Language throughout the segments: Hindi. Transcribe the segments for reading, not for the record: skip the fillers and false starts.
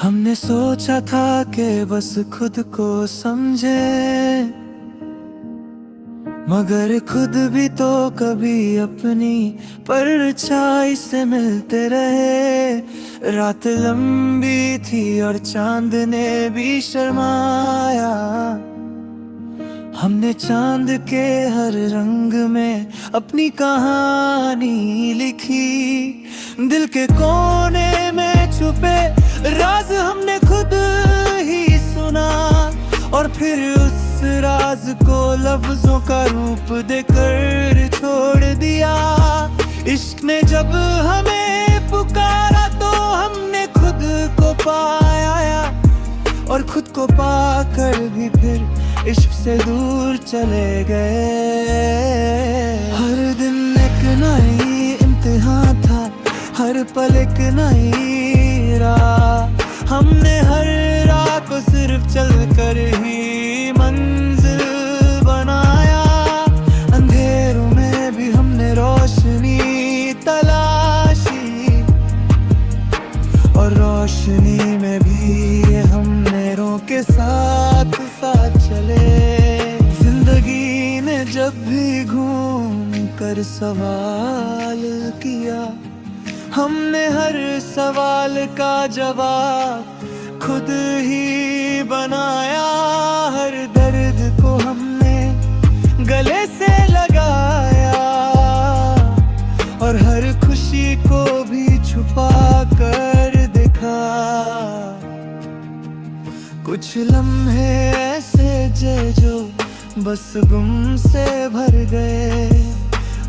हमने सोचा था कि बस खुद को समझे, मगर खुद भी तो कभी अपनी परछाई से मिलते रहे। रात लंबी थी और चांद ने भी शर्माया। हमने चांद के हर रंग में अपनी कहानी लिखी। दिल के कोने में छुपे राज हमने खुद ही सुना, और फिर उस राज को लफ्जों का रूप देकर छोड़ दिया। इश्क ने जब हमें पुकारा तो हमने खुद को पाया, और खुद को पाकर भी फिर इश्क से दूर चले गए। हर दिन एक नई इम्तिहान था, हर पल एक नई राह। हमने हर राह को सिर्फ चलकर ही मंजिल बनाया। अंधेरों में भी हमने रोशनी तलाशी, और रोशनी में भी हमने रों के साथ साथ चले। जिंदगी ने जब भी घूम कर सवाल किया, हमने हर सवाल का जवाब खुद ही बनाया। हर दर्द को हमने गले से लगाया, और हर खुशी को भी छुपा कर दिखा। कुछ लम्हे ऐसे जो बस गुम से भर गए,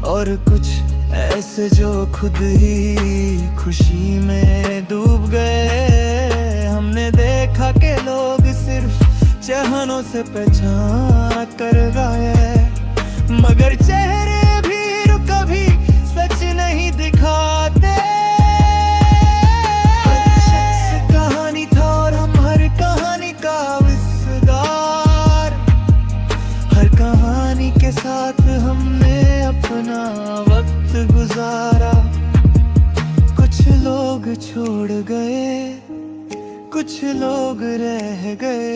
और कुछ ऐसे जो खुद ही खुशी में डूब गए। हमने देखा कि लोग सिर्फ चेहरों से पहचान कर गए, मगर चेहरे भी कभी सच नहीं दिखाते। हर शख्स कहानी था और हम हर कहानी का हिस्सेदार। हर कहानी के साथ हमने अपना वक्त गुजारा। कुछ लोग छोड़ गए, कुछ लोग रह गए,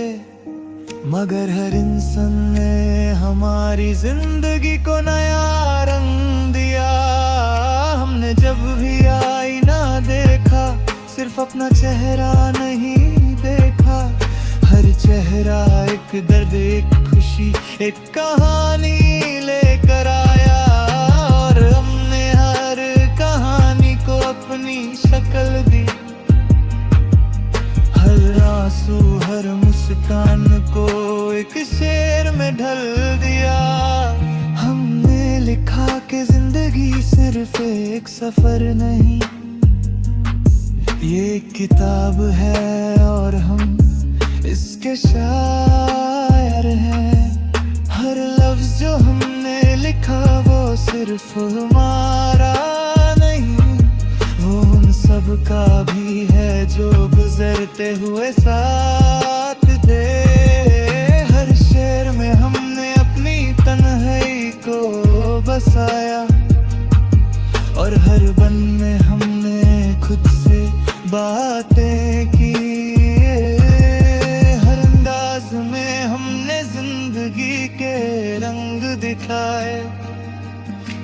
मगर हर इंसान ने हमारी जिंदगी को नया रंग दिया। हमने जब भी आईना देखा, सिर्फ अपना चेहरा नहीं देखा। हर चेहरा एक दर्द, एक खुशी, एक कहानी लेकर आया, और हमने हर कहानी को अपनी शक्ल दी। हर आंसू, हर मुस्कान को एक शेर में ढल दिया। हमने लिखा कि जिंदगी सिर्फ एक सफर नहीं, ये एक किताब है और हम इसके शायर हैं। हर लफ्ज जो हमने लिखा वो सिर्फ हमारा नहीं, वो उन सब का भी है जो गुजरते हुए साथ थे। हर शेर में हमने अपनी तन्हाई को बसाया, और हर बन में हमने खुद से बातें की। हर अंदाज में हमने जिंदगी के रंग दिखाए,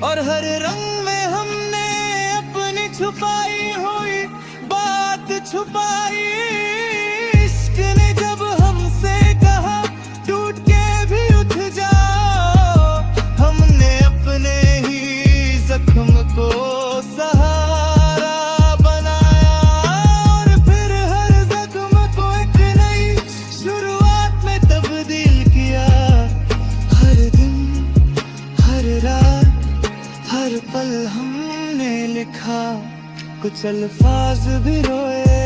और हर रंग में हमने अपनी छुपाई हुई बात छुपाई। इश्क ने जब हमसे कहा टूट के भी उठ जाओ, हमने अपने ही जख्म को सहारा बनाया, और फिर हर जख्म को एक नई शुरुआत में तब्दील किया। हर दिन, हर रात, हर पल हमने लिखा। कुछ अल्फाज भी रोए,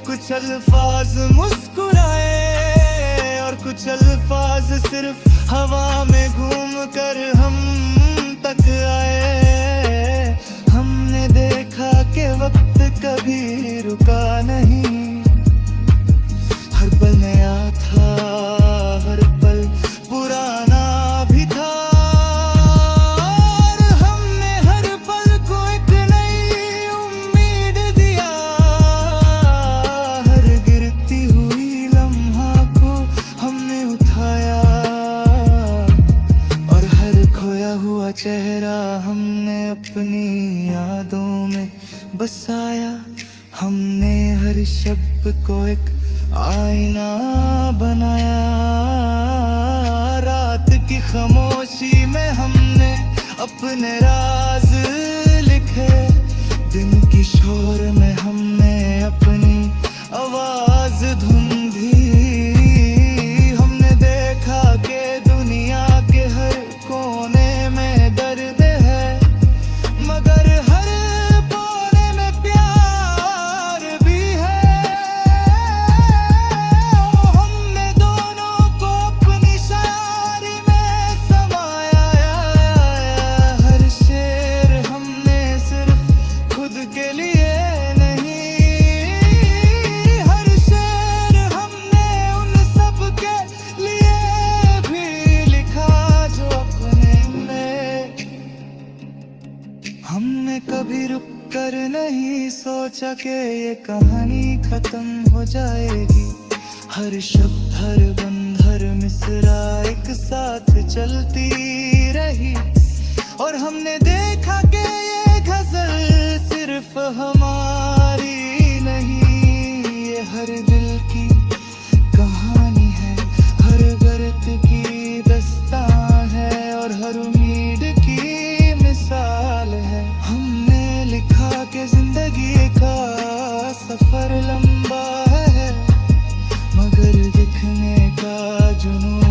कुछ अल्फाज मुस्कुराए, और कुछ अल्फाज सिर्फ हवा में घूम कर हम तक आए। हमने देखा कि वक्त कभी रुका नहीं, हर पल नया था, हर पल पुराना भी था। और हमने हर पल को एक नई उम्मीद दिया। को एक आईना बनाया। रात की खामोशी में हमने अपने राज लिखे, दिन की शोर में हमने अपनी आवाज ढूंढी। हमने देखा कि दुनिया के हर कोने में दर्द है, मगर हर कोने में प्यार भी है। हमने दोनों को अपनी शायरी में समाया। हर शेर हमने सिर्फ खुद के लिए नहीं, हर शेर हमने उन सब के लिए भी लिखा जो अपने में। हमने कभी रुक कर नहीं सोचा कि ये कहानी खत्म हो जाएगी। हर शब्द, हर बंद, हर मिसरा एक साथ चलती रही, और हमने देखा कि ये गजल सिर्फ हमारी नहीं, ये हर दिल की कहानी है, हर दर्द की दास्तां है, और हर उम्मीद की मिसाल है। हमने लिखा कि जिंदगी का सफर लंबा है, मगर दिखने का जुनून